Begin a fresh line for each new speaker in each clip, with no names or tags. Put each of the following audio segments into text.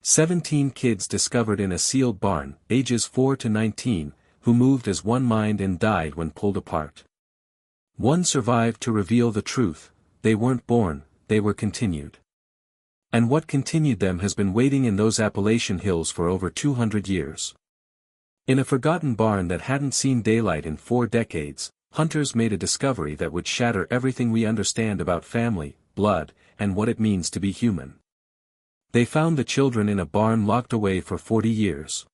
17 kids discovered in a sealed barn, ages 4 to 19, who moved as one mind and died when pulled apart. One survived to reveal the truth: they weren't born, they were continued. And what continued them has been waiting in those Appalachian hills for over 200 years. In a forgotten barn that hadn't seen daylight in 4 decades, hunters made a discovery that would shatter everything we understand about family, blood, and what it means to be human. They found the children in a barn locked away for 40 years.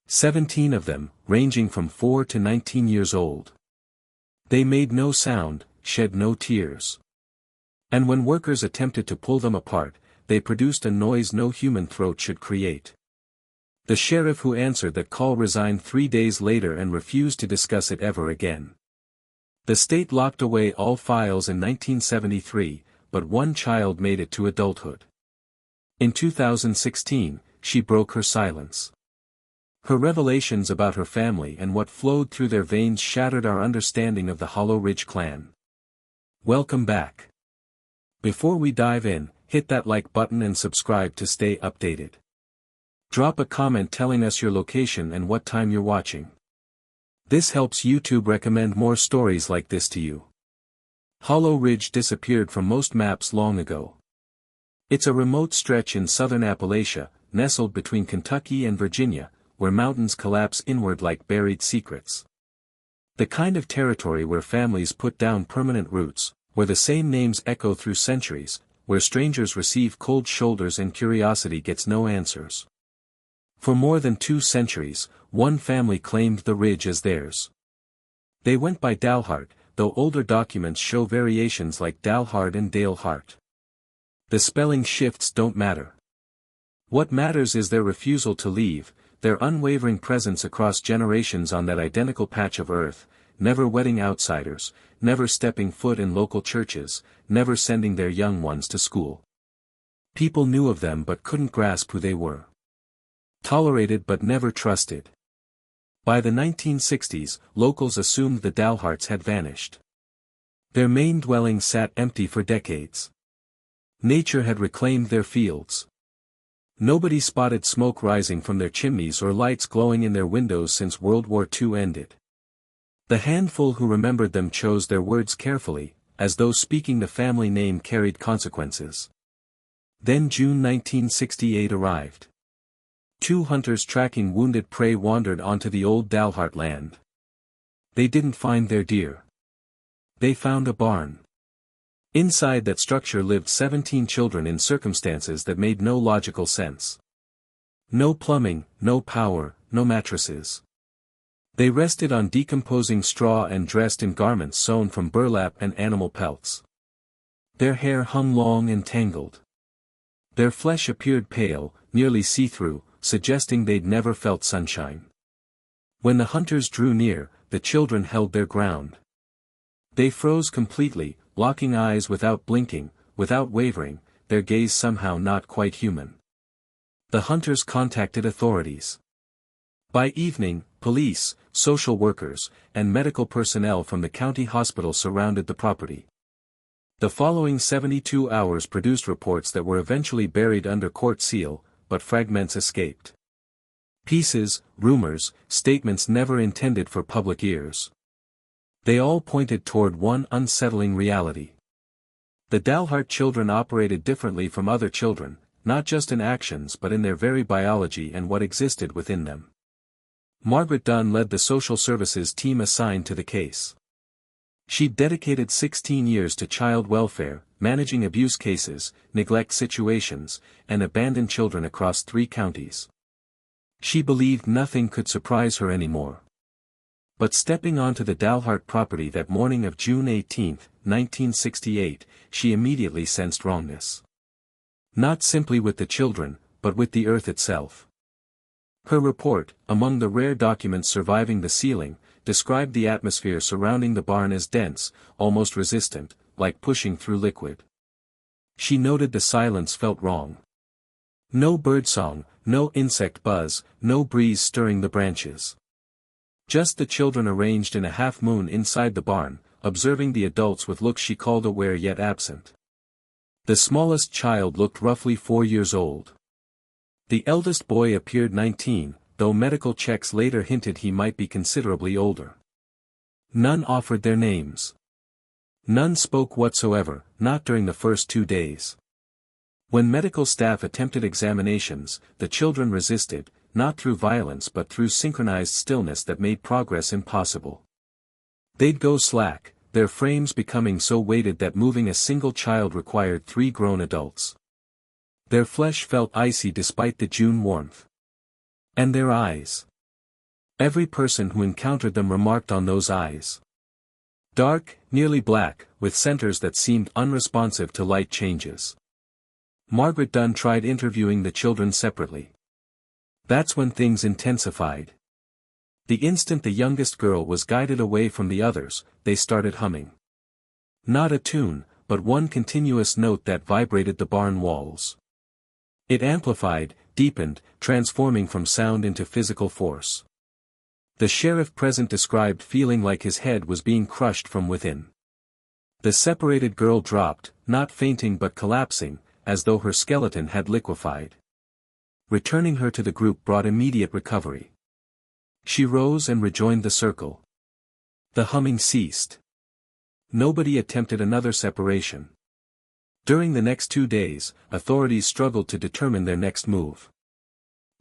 17 of them, ranging from 4 to 19 years old. They made no sound, shed no tears. And when workers attempted to pull them apart, they produced a noise no human throat should create. The sheriff who answered that call resigned 3 days later and refused to discuss it ever again. The state locked away all files in 1973, but one child made it to adulthood. In 2016, she broke her silence. Her revelations about her family and what flowed through their veins shattered our understanding of the Hollow Ridge clan. Welcome back. Before we dive in, hit that like button and subscribe to stay updated. Drop a comment telling us your location and what time you're watching. This helps YouTube recommend more stories like this to you. Hollow Ridge disappeared from most maps long ago. It's a remote stretch in southern Appalachia, nestled between Kentucky and Virginia, where mountains collapse inward like buried secrets. The kind of territory where families put down permanent roots, where the same names echo through centuries, where strangers receive cold shoulders and curiosity gets no answers. For more than 2 centuries, one family claimed the ridge as theirs. They went by Dalhart, though older documents show variations like Dalhart and Dalehart. The spelling shifts don't matter. What matters is their refusal to leave, their unwavering presence across generations on that identical patch of earth, never wedding outsiders, never stepping foot in local churches, never sending their young ones to school. People knew of them but couldn't grasp who they were. Tolerated but never trusted. By the 1960s, locals assumed the Dalharts had vanished. Their main dwelling sat empty for decades. Nature had reclaimed their fields. Nobody spotted smoke rising from their chimneys or lights glowing in their windows since World War II ended. The handful who remembered them chose their words carefully, as though speaking the family name carried consequences. Then June 1968 arrived. 2 hunters tracking wounded prey wandered onto the old Dalhart land. They didn't find their deer. They found a barn. Inside that structure lived 17 children in circumstances that made no logical sense. No plumbing, no power, no mattresses. They rested on decomposing straw and dressed in garments sewn from burlap and animal pelts. Their hair hung long and tangled. Their flesh appeared pale, nearly see-through, suggesting they'd never felt sunshine. When the hunters drew near, the children held their ground. They froze completely, locking eyes without blinking, without wavering, their gaze somehow not quite human. The hunters contacted authorities. By evening, police, social workers, and medical personnel from the county hospital surrounded the property. The following 72 hours produced reports that were eventually buried under court seal, but fragments escaped. Pieces, rumors, statements never intended for public ears. They all pointed toward one unsettling reality. The Dalhart children operated differently from other children, not just in actions but in their very biology and what existed within them. Margaret Dunn led the social services team assigned to the case. She'd dedicated 16 years to child welfare, managing abuse cases, neglect situations, and abandoned children across 3 counties. She believed nothing could surprise her anymore. But stepping onto the Dalhart property that morning of June 18, 1968, she immediately sensed wrongness. Not simply with the children, but with the earth itself. Her report, among the rare documents surviving the sealing, described the atmosphere surrounding the barn as dense, almost resistant, like pushing through liquid. She noted the silence felt wrong. No birdsong, no insect buzz, no breeze stirring the branches. Just the children arranged in a half-moon inside the barn, observing the adults with looks she called aware yet absent. The smallest child looked roughly 4 years old. The eldest boy appeared 19, though medical checks later hinted he might be considerably older. None offered their names. None spoke whatsoever, not during the first 2 days. When medical staff attempted examinations, the children resisted, not through violence but through synchronized stillness that made progress impossible. They'd go slack, their frames becoming so weighted that moving a single child required 3 grown adults. Their flesh felt icy despite the June warmth. And their eyes. Every person who encountered them remarked on those eyes. Dark, nearly black, with centers that seemed unresponsive to light changes. Margaret Dunn tried interviewing the children separately. That's when things intensified. The instant the youngest girl was guided away from the others, they started humming. Not a tune, but one continuous note that vibrated the barn walls. It amplified, deepened, transforming from sound into physical force. The sheriff present described feeling like his head was being crushed from within. The separated girl dropped, not fainting but collapsing, as though her skeleton had liquefied. Returning her to the group brought immediate recovery. She rose and rejoined the circle. The humming ceased. Nobody attempted another separation. During the next 2 days, authorities struggled to determine their next move.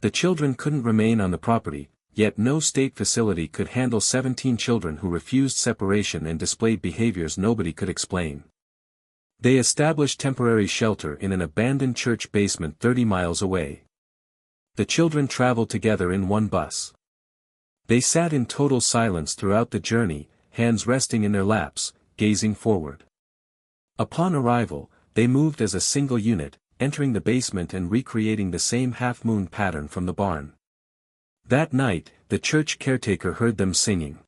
The children couldn't remain on the property, yet no state facility could handle 17 children who refused separation and displayed behaviors nobody could explain. They established temporary shelter in an abandoned church basement 30 miles away. The children traveled together in one bus. They sat in total silence throughout the journey, hands resting in their laps, gazing forward. Upon arrival, they moved as a single unit, entering the basement and recreating the same half-moon pattern from the barn. That night, the church caretaker heard them singing.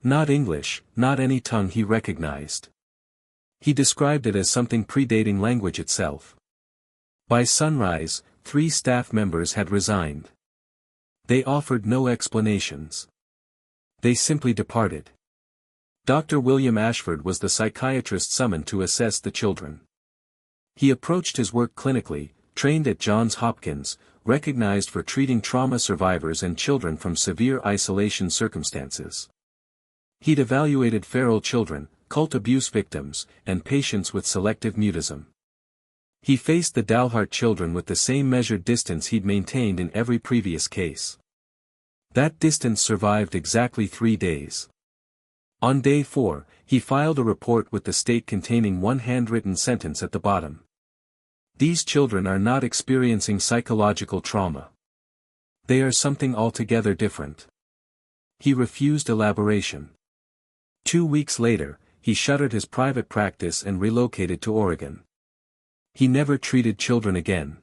Not English, not any tongue he recognized. He described it as something predating language itself. By sunrise, 3 staff members had resigned. They offered no explanations. They simply departed. Dr. William Ashford was the psychiatrist summoned to assess the children. He approached his work clinically, trained at Johns Hopkins, recognized for treating trauma survivors and children from severe isolation circumstances. He'd evaluated feral children, cult abuse victims, and patients with selective mutism. He faced the Dalhart children with the same measured distance he'd maintained in every previous case. That distance survived exactly 3 days. On day 4, he filed a report with the state containing one handwritten sentence at the bottom. These children are not experiencing psychological trauma. They are something altogether different. He refused elaboration. 2 weeks later, he shuttered his private practice and relocated to Oregon. He never treated children again.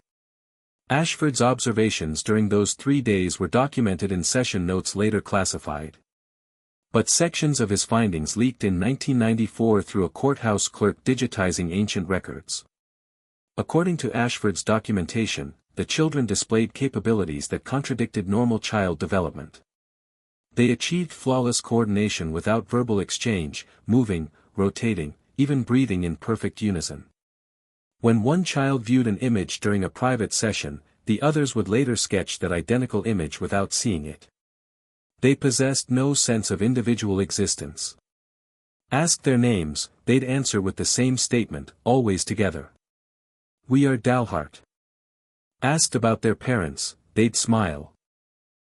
Ashford's observations during those 3 days were documented in session notes later classified. But sections of his findings leaked in 1994 through a courthouse clerk digitizing ancient records. According to Ashford's documentation, the children displayed capabilities that contradicted normal child development. They achieved flawless coordination without verbal exchange, moving, rotating, even breathing in perfect unison. When one child viewed an image during a private session, the others would later sketch that identical image without seeing it. They possessed no sense of individual existence. Asked their names, they'd answer with the same statement, always together. We are Dalhart. Asked about their parents, they'd smile.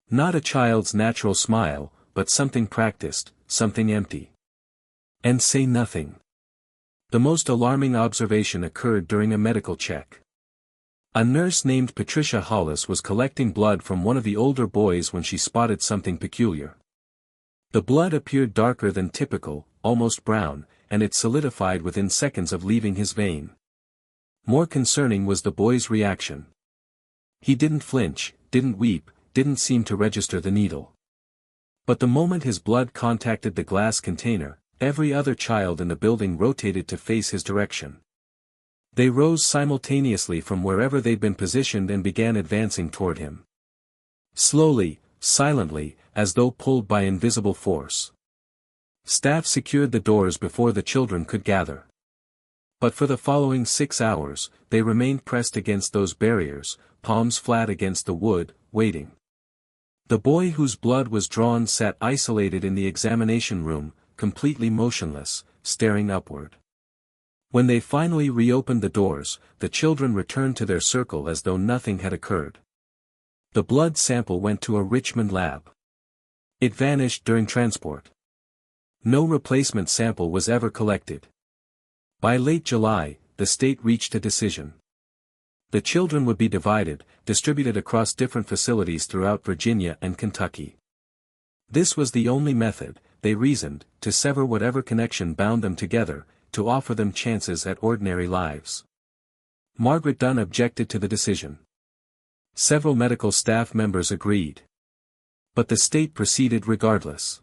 Not a child's natural smile, but something practiced, something empty. And say nothing. The most alarming observation occurred during a medical check. A nurse named Patricia Hollis was collecting blood from one of the older boys when she spotted something peculiar. The blood appeared darker than typical, almost brown, and it solidified within seconds of leaving his vein. More concerning was the boy's reaction. He didn't flinch, didn't weep, didn't seem to register the needle. But the moment his blood contacted the glass container, every other child in the building rotated to face his direction. They rose simultaneously from wherever they'd been positioned and began advancing toward him. Slowly, silently, as though pulled by invisible force. Staff secured the doors before the children could gather. But for the following 6 hours, they remained pressed against those barriers, palms flat against the wood, waiting. The boy whose blood was drawn sat isolated in the examination room, completely motionless, staring upward. When they finally reopened the doors, the children returned to their circle as though nothing had occurred. The blood sample went to a Richmond lab. It vanished during transport. No replacement sample was ever collected. By late July, the state reached a decision. The children would be distributed across different facilities throughout Virginia and Kentucky. This was the only method, they reasoned, to sever whatever connection bound them together, to offer them chances at ordinary lives. Margaret Dunn objected to the decision. Several medical staff members agreed. But the state proceeded regardless.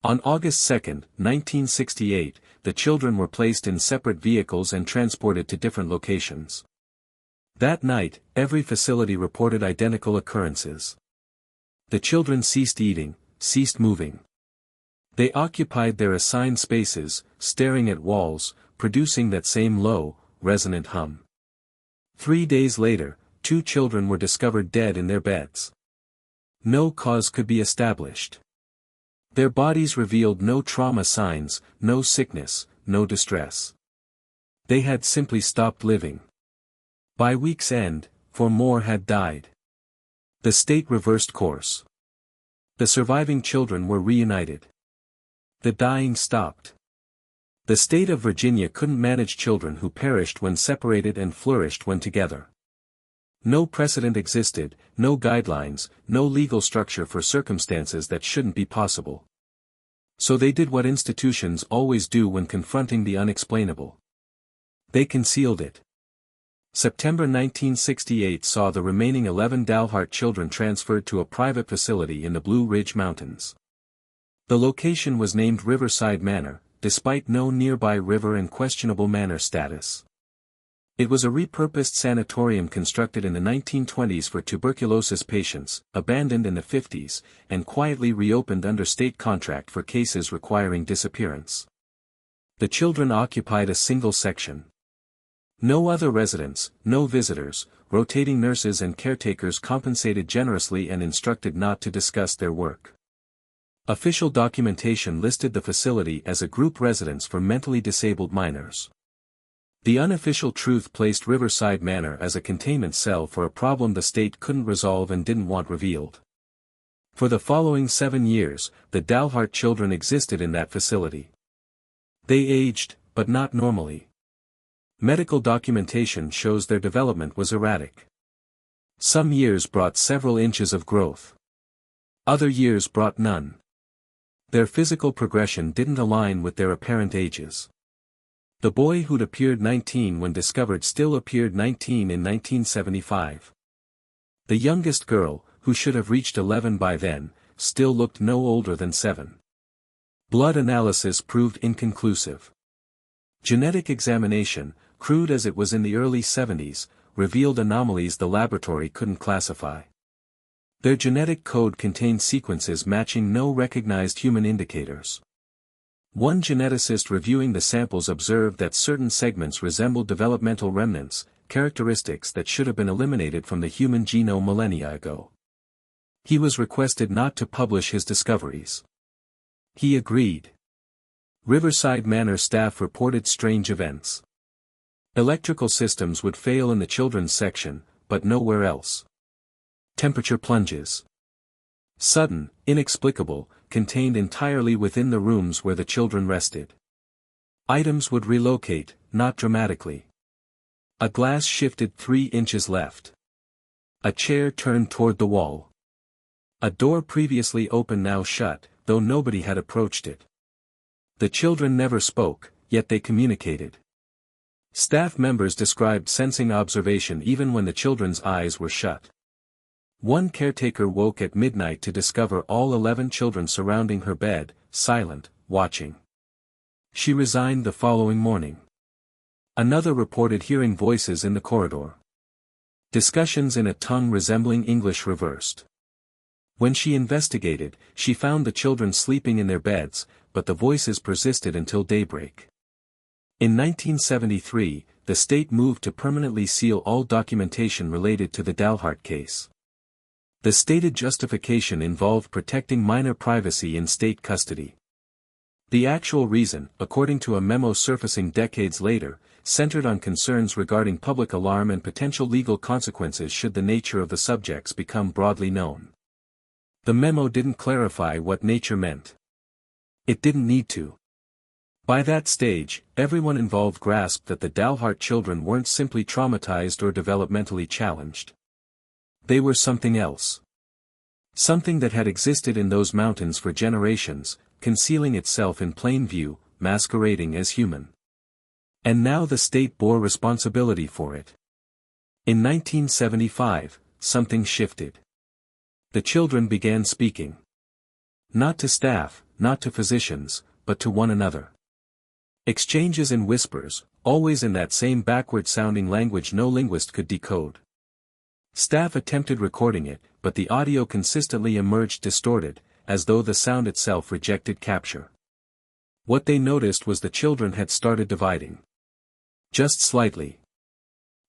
On August 2, 1968, the children were placed in separate vehicles and transported to different locations. That night, every facility reported identical occurrences. The children ceased eating, ceased moving. They occupied their assigned spaces, staring at walls, producing that same low, resonant hum. 3 days later, 2 children were discovered dead in their beds. No cause could be established. Their bodies revealed no trauma signs, no sickness, no distress. They had simply stopped living. By week's end, 4 more had died. The state reversed course. The surviving children were reunited. The dying stopped. The state of Virginia couldn't manage children who perished when separated and flourished when together. No precedent existed, no guidelines, no legal structure for circumstances that shouldn't be possible. So they did what institutions always do when confronting the unexplainable. They concealed it. September 1968 saw the remaining 11 Dalhart children transferred to a private facility in the Blue Ridge Mountains. The location was named Riverside Manor, despite no nearby river and questionable manor status. It was a repurposed sanatorium constructed in the 1920s for tuberculosis patients, abandoned in the 50s, and quietly reopened under state contract for cases requiring disappearance. The children occupied a single section. No other residents, no visitors, rotating nurses and caretakers compensated generously and instructed not to discuss their work. Official documentation listed the facility as a group residence for mentally disabled minors. The unofficial truth placed Riverside Manor as a containment cell for a problem the state couldn't resolve and didn't want revealed. For the following 7 years, the Dalhart children existed in that facility. They aged, but not normally. Medical documentation shows their development was erratic. Some years brought several inches of growth. Other years brought none. Their physical progression didn't align with their apparent ages. The boy who'd appeared 19 when discovered still appeared 19 in 1975. The youngest girl, who should have reached 11 by then, still looked no older than 7. Blood analysis proved inconclusive. Genetic examination, crude as it was in the early 70s, revealed anomalies the laboratory couldn't classify. Their genetic code contained sequences matching no recognized human indicators. One geneticist reviewing the samples observed that certain segments resembled developmental remnants, characteristics that should have been eliminated from the human genome millennia ago. He was requested not to publish his discoveries. He agreed. Riverside Manor staff reported strange events. Electrical systems would fail in the children's section, but nowhere else. Temperature plunges. Sudden, inexplicable, contained entirely within the rooms where the children rested. Items would relocate, not dramatically. A glass shifted 3 inches left. A chair turned toward the wall. A door previously open now shut, though nobody had approached it. The children never spoke, yet they communicated. Staff members described sensing observation even when the children's eyes were shut. One caretaker woke at midnight to discover all 11 children surrounding her bed, silent, watching. She resigned the following morning. Another reported hearing voices in the corridor. Discussions in a tongue resembling English reversed. When she investigated, she found the children sleeping in their beds, but the voices persisted until daybreak. In 1973, the state moved to permanently seal all documentation related to the Dalhart case. The stated justification involved protecting minor privacy in state custody. The actual reason, according to a memo surfacing decades later, centered on concerns regarding public alarm and potential legal consequences should the nature of the subjects become broadly known. The memo didn't clarify what nature meant. It didn't need to. By that stage, everyone involved grasped that the Dalhart children weren't simply traumatized or developmentally challenged. They were something else. Something that had existed in those mountains for generations, concealing itself in plain view, masquerading as human. And now the state bore responsibility for it. In 1975, something shifted. The children began speaking. Not to staff, not to physicians, but to one another. Exchanges in whispers, always in that same backward-sounding language no linguist could decode. Staff attempted recording it, but the audio consistently emerged distorted, as though the sound itself rejected capture. What they noticed was the children had started dividing. Just slightly.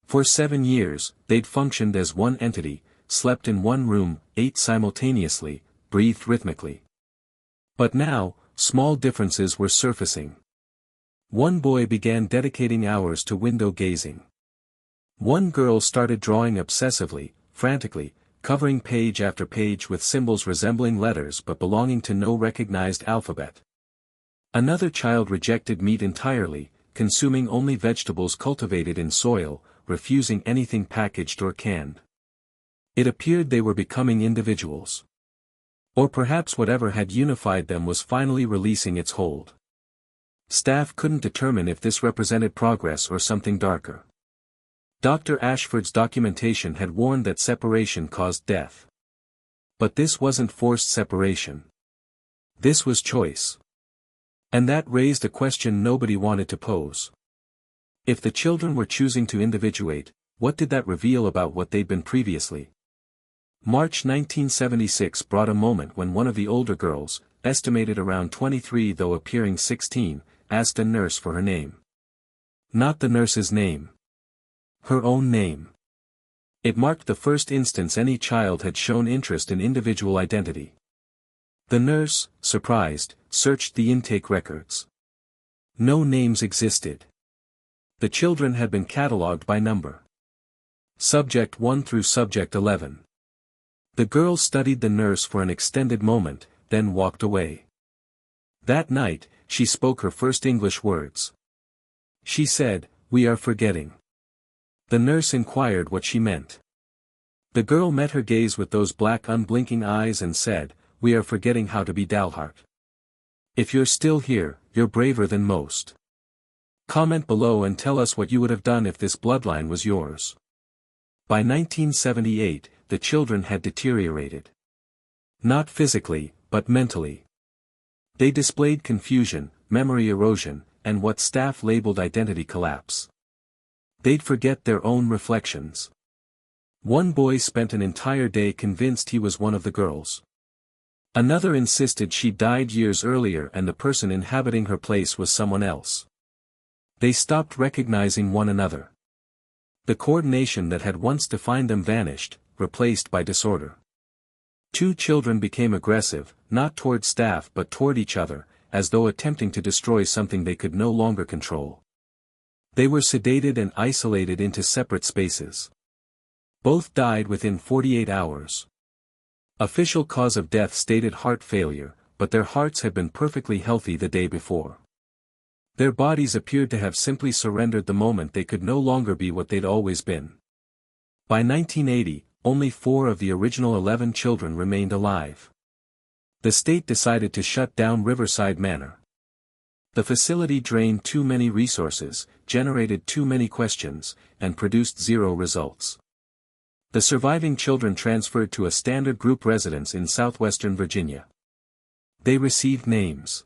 For 7 years, they'd functioned as one entity, slept in one room, ate simultaneously, breathed rhythmically. But now, small differences were surfacing. One boy began dedicating hours to window gazing. One girl started drawing obsessively, frantically, covering page after page with symbols resembling letters but belonging to no recognized alphabet. Another child rejected meat entirely, consuming only vegetables cultivated in soil, refusing anything packaged or canned. It appeared they were becoming individuals. Or perhaps whatever had unified them was finally releasing its hold. Staff couldn't determine if this represented progress or something darker. Dr. Ashford's documentation had warned that separation caused death. But this wasn't forced separation. This was choice. And that raised a question nobody wanted to pose. If the children were choosing to individuate, what did that reveal about what they'd been previously? March 1976 brought a moment when one of the older girls, estimated around 23 though appearing 16, asked a nurse for her name. Not the nurse's name. Her own name. It marked the first instance any child had shown interest in individual identity. The nurse, surprised, searched the intake records. No names existed. The children had been catalogued by number. Subject 1 through Subject 11. The girl studied the nurse for an extended moment, then walked away. That night, she spoke her first English words. She said, "We are forgetting." The nurse inquired what she meant. The girl met her gaze with those black unblinking eyes and said, "We are forgetting how to be Dalhart. If you're still here, you're braver than most. Comment below and tell us what you would have done if this bloodline was yours." By 1978, the children had deteriorated. Not physically, but mentally. They displayed confusion, memory erosion, and what staff labeled identity collapse. They'd forget their own reflections. One boy spent an entire day convinced he was one of the girls. Another insisted she died years earlier and the person inhabiting her place was someone else. They stopped recognizing one another. The coordination that had once defined them vanished, replaced by disorder. 2 children became aggressive, not toward staff but toward each other, as though attempting to destroy something they could no longer control. They were sedated and isolated into separate spaces. Both died within 48 hours. Official cause of death stated heart failure, but their hearts had been perfectly healthy the day before. Their bodies appeared to have simply surrendered the moment they could no longer be what they'd always been. By 1980, only 4 of the original 11 children remained alive. The state decided to shut down Riverside Manor. The facility drained too many resources, generated too many questions, and produced 0 results. The surviving children transferred to a standard group residence in southwestern Virginia. They received names: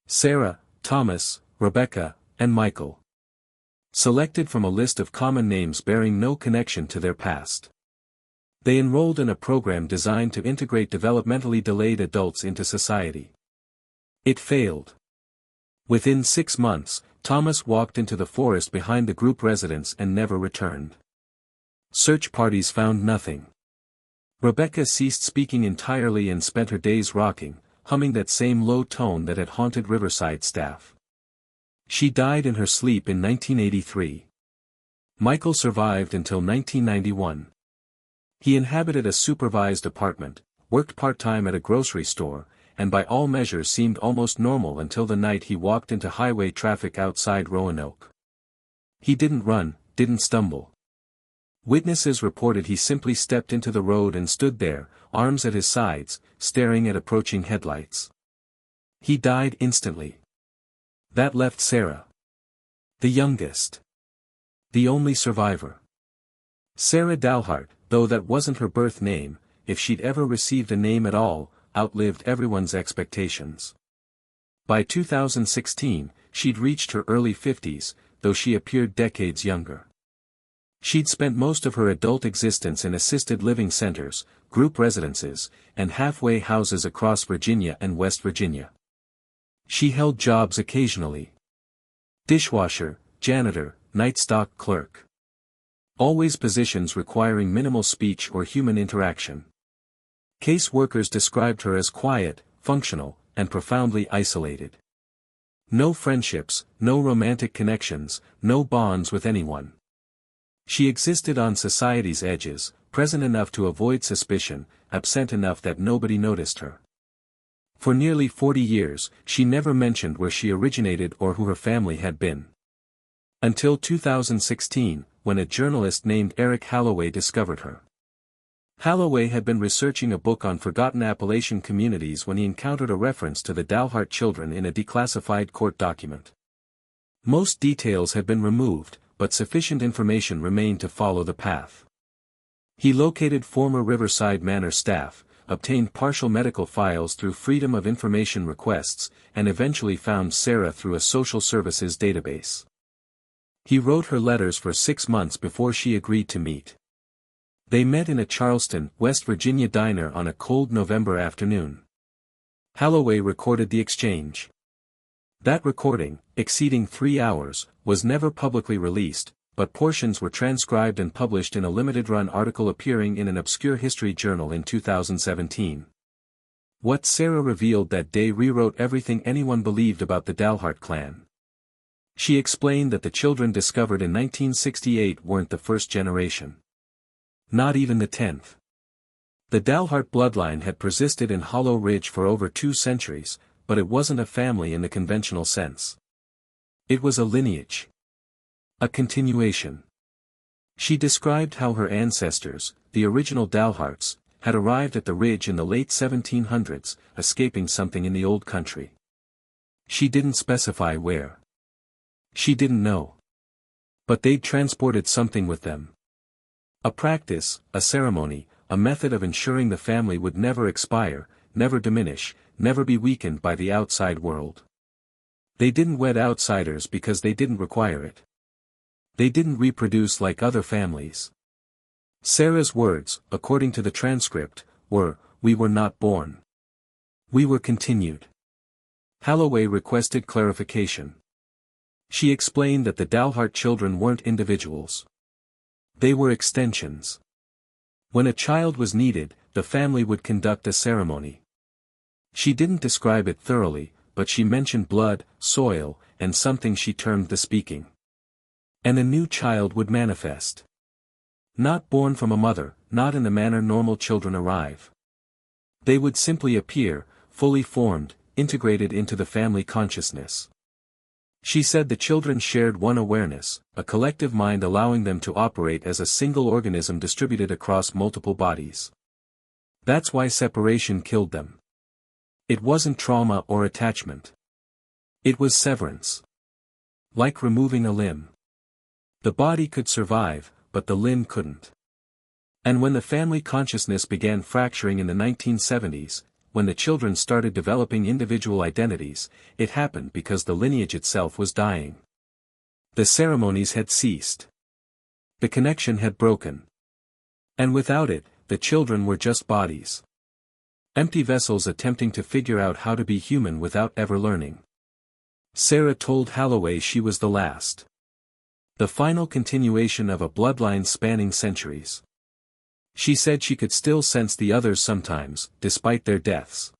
Sarah, Thomas, Rebecca, and Michael. Selected from a list of common names bearing no connection to their past. They enrolled in a program designed to integrate developmentally delayed adults into society. It failed. Within 6 months, Thomas walked into the forest behind the group residence and never returned. Search parties found nothing. Rebecca ceased speaking entirely and spent her days rocking, humming that same low tone that had haunted Riverside staff. She died in her sleep in 1983. Michael survived until 1991. He inhabited a supervised apartment, worked part-time at a grocery store, and by all measures seemed almost normal until the night he walked into highway traffic outside Roanoke. He didn't run, didn't stumble. Witnesses reported he simply stepped into the road and stood there, arms at his sides, staring at approaching headlights. He died instantly. That left Sarah, the youngest, the only survivor. Sarah Dalhart, though that wasn't her birth name, if she'd ever received a name at all, outlived everyone's expectations. By 2016, she'd reached her early 50s, though she appeared decades younger. She'd spent most of her adult existence in assisted living centers, group residences, and halfway houses across Virginia and West Virginia. She held jobs occasionally. Dishwasher, janitor, night stock clerk. Always positions requiring minimal speech or human interaction. Case workers described her as quiet, functional, and profoundly isolated. No friendships, no romantic connections, no bonds with anyone. She existed on society's edges, present enough to avoid suspicion, absent enough that nobody noticed her. For nearly 40 years, she never mentioned where she originated or who her family had been. Until 2016, when a journalist named Eric Halloway discovered her. Halloway had been researching a book on forgotten Appalachian communities when he encountered a reference to the Dalhart children in a declassified court document. Most details had been removed, but sufficient information remained to follow the path. He located former Riverside Manor staff, obtained partial medical files through Freedom of Information requests, and eventually found Sarah through a social services database. He wrote her letters for 6 months before she agreed to meet. They met in a Charleston, West Virginia diner on a cold November afternoon. Halloway recorded the exchange. That recording, exceeding 3 hours, was never publicly released, but portions were transcribed and published in a limited-run article appearing in an obscure history journal in 2017. What Sarah revealed that day rewrote everything anyone believed about the Dalhart clan. She explained that the children discovered in 1968 weren't the first generation. Not even the 10th. The Dalhart bloodline had persisted in Hollow Ridge for over 2 centuries, but it wasn't a family in the conventional sense. It was a lineage. A continuation. She described how her ancestors, the original Dalharts, had arrived at the ridge in the late 1700s, escaping something in the old country. She didn't specify where. She didn't know. But they'd transported something with them. A practice, a ceremony, a method of ensuring the family would never expire, never diminish, never be weakened by the outside world. They didn't wed outsiders because they didn't require it. They didn't reproduce like other families. Sarah's words, according to the transcript, were, "We were not born. We were continued." Halloway requested clarification. She explained that the Dalhart children weren't individuals. They were extensions. When a child was needed, the family would conduct a ceremony. She didn't describe it thoroughly, but she mentioned blood, soil, and something she termed the speaking. And a new child would manifest. Not born from a mother, not in the manner normal children arrive. They would simply appear, fully formed, integrated into the family consciousness. She said the children shared one awareness, a collective mind allowing them to operate as a single organism distributed across multiple bodies. That's why separation killed them. It wasn't trauma or attachment. It was severance. Like removing a limb. The body could survive, but the limb couldn't. And when the family consciousness began fracturing in the 1970s, when the children started developing individual identities, it happened because the lineage itself was dying. The ceremonies had ceased. The connection had broken. And without it, the children were just bodies. Empty vessels attempting to figure out how to be human without ever learning. Sarah told Holloway she was the last. The final continuation of a bloodline spanning centuries. She said she could still sense the others sometimes, despite their deaths.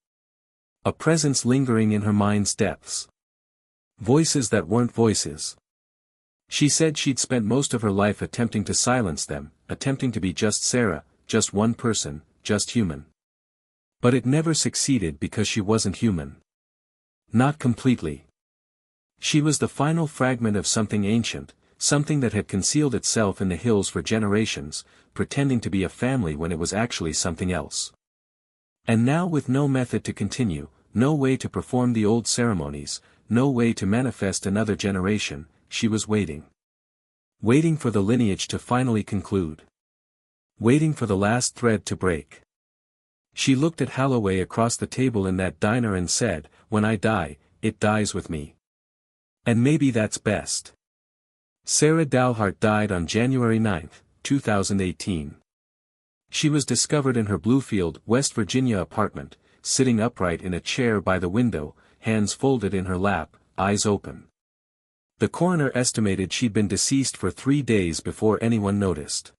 A presence lingering in her mind's depths. Voices that weren't voices. She said she'd spent most of her life attempting to silence them, attempting to be just Sarah, just one person, just human. But it never succeeded because she wasn't human. Not completely. She was the final fragment of something ancient, something that had concealed itself in the hills for generations, pretending to be a family when it was actually something else. And now, with no method to continue, no way to perform the old ceremonies, no way to manifest another generation, she was waiting. Waiting for the lineage to finally conclude. Waiting for the last thread to break. She looked at Holloway across the table in that diner and said, "When I die, it dies with me. And maybe that's best." Sarah Dalhart died on January 9, 2018. She was discovered in her Bluefield, West Virginia apartment, sitting upright in a chair by the window, hands folded in her lap, eyes open. The coroner estimated she'd been deceased for 3 days before anyone noticed.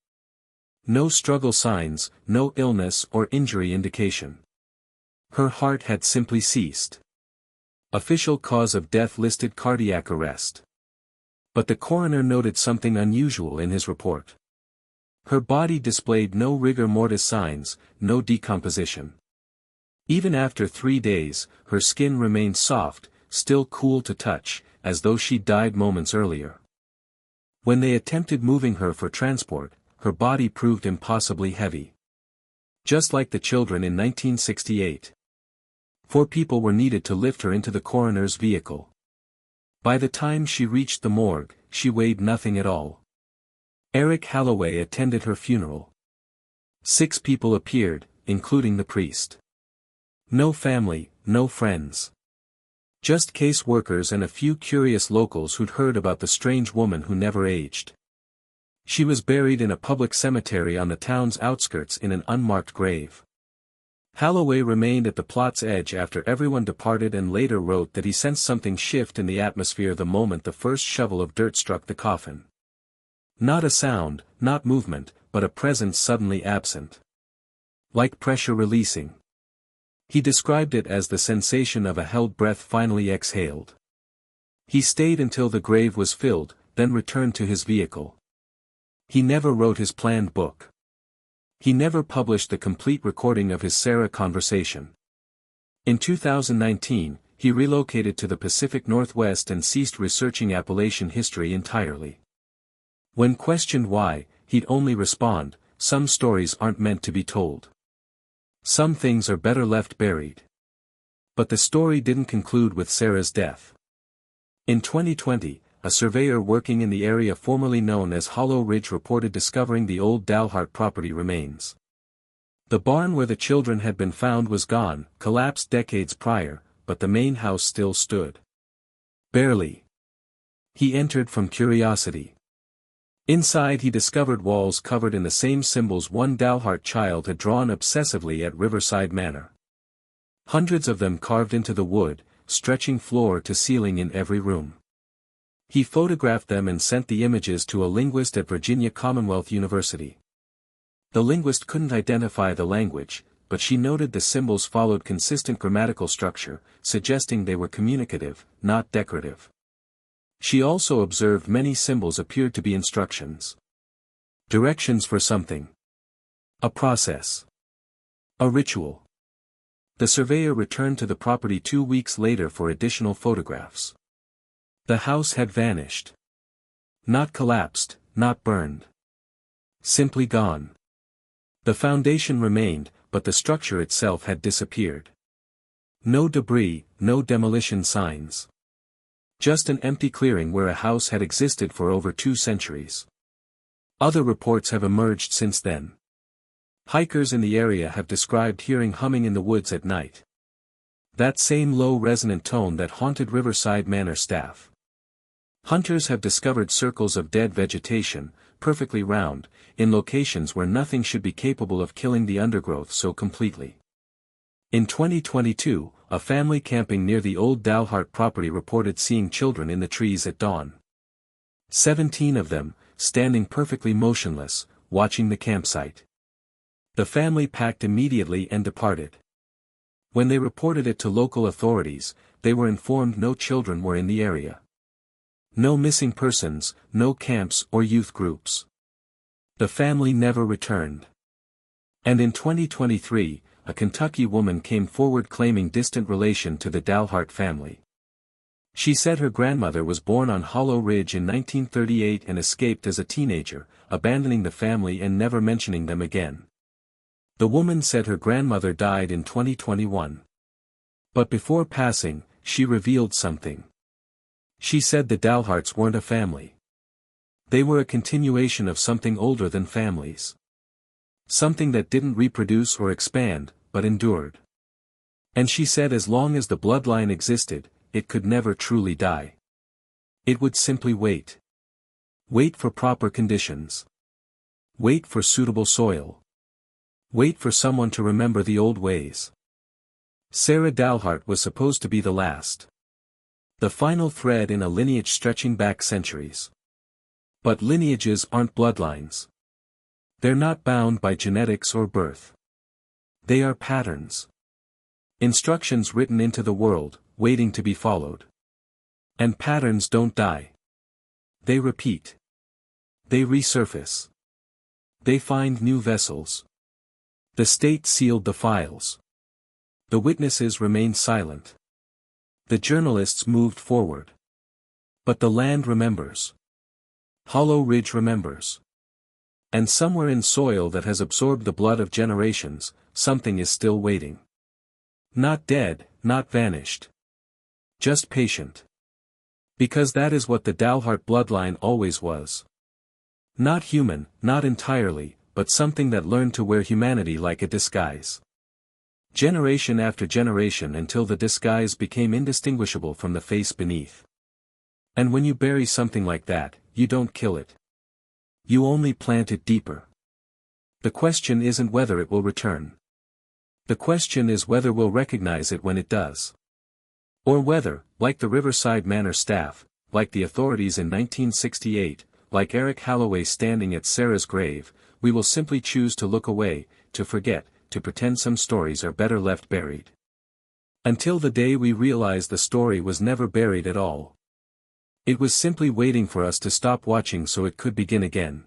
No struggle signs, no illness or injury indication. Her heart had simply ceased. Official cause of death listed cardiac arrest. But the coroner noted something unusual in his report. Her body displayed no rigor mortis signs, no decomposition. Even after 3 days, her skin remained soft, still cool to touch, as though she'd died moments earlier. When they attempted moving her for transport, her body proved impossibly heavy. Just like the children in 1968. 4 people were needed to lift her into the coroner's vehicle. By the time she reached the morgue, she weighed nothing at all. Eric Holloway attended her funeral. 6 people appeared, including the priest. No family, no friends. Just case workers and a few curious locals who'd heard about the strange woman who never aged. She was buried in a public cemetery on the town's outskirts in an unmarked grave. Holloway remained at the plot's edge after everyone departed and later wrote that he sensed something shift in the atmosphere the moment the first shovel of dirt struck the coffin. Not a sound, not movement, but a presence suddenly absent. Like pressure releasing. He described it as the sensation of a held breath finally exhaled. He stayed until the grave was filled, then returned to his vehicle. He never wrote his planned book. He never published the complete recording of his Sarah conversation. In 2019, he relocated to the Pacific Northwest and ceased researching Appalachian history entirely. When questioned why, he'd only respond, "Some stories aren't meant to be told. Some things are better left buried." But the story didn't conclude with Sarah's death. In 2020, a surveyor working in the area formerly known as Hollow Ridge reported discovering the old Dalhart property remains. The barn where the children had been found was gone, collapsed decades prior, but the main house still stood. Barely. He entered from curiosity. Inside he discovered walls covered in the same symbols one Dalhart child had drawn obsessively at Riverside Manor. Hundreds of them carved into the wood, stretching floor to ceiling in every room. He photographed them and sent the images to a linguist at Virginia Commonwealth University. The linguist couldn't identify the language, but she noted the symbols followed consistent grammatical structure, suggesting they were communicative, not decorative. She also observed many symbols appeared to be instructions. Directions for something. A process. A ritual. The surveyor returned to the property 2 weeks later for additional photographs. The house had vanished. Not collapsed, not burned. Simply gone. The foundation remained, but the structure itself had disappeared. No debris, no demolition signs. Just an empty clearing where a house had existed for over 2 centuries. Other reports have emerged since then. Hikers in the area have described hearing humming in the woods at night. That same low resonant tone that haunted Riverside Manor staff. Hunters have discovered circles of dead vegetation, perfectly round, in locations where nothing should be capable of killing the undergrowth so completely. In 2022, a family camping near the old Dalhart property reported seeing children in the trees at dawn. 17 of them, standing perfectly motionless, watching the campsite. The family packed immediately and departed. When they reported it to local authorities, they were informed no children were in the area. No missing persons, no camps or youth groups. The family never returned. And in 2023, a Kentucky woman came forward claiming distant relation to the Dalhart family. She said her grandmother was born on Hollow Ridge in 1938 and escaped as a teenager, abandoning the family and never mentioning them again. The woman said her grandmother died in 2021. But before passing, she revealed something. She said the Dalharts weren't a family. They were a continuation of something older than families. Something that didn't reproduce or expand, but endured. And she said as long as the bloodline existed, it could never truly die. It would simply wait. Wait for proper conditions. Wait for suitable soil. Wait for someone to remember the old ways. Sarah Dalhart was supposed to be the last. The final thread in a lineage stretching back centuries. But lineages aren't bloodlines. They're not bound by genetics or birth. They are patterns. Instructions written into the world, waiting to be followed. And patterns don't die. They repeat. They resurface. They find new vessels. The state sealed the files. The witnesses remained silent. The journalists moved forward. But the land remembers. Hollow Ridge remembers. And somewhere in soil that has absorbed the blood of generations, something is still waiting. Not dead, not vanished. Just patient. Because that is what the Dalhart bloodline always was. Not human, not entirely, but something that learned to wear humanity like a disguise. Generation after generation until the disguise became indistinguishable from the face beneath. And when you bury something like that, you don't kill it. You only plant it deeper. The question isn't whether it will return. The question is whether we'll recognize it when it does. Or whether, like the Riverside Manor staff, like the authorities in 1968, like Eric Holloway standing at Sarah's grave, we will simply choose to look away, to forget, to pretend some stories are better left buried. Until the day we realize the story was never buried at all. It was simply waiting for us to stop watching so it could begin again.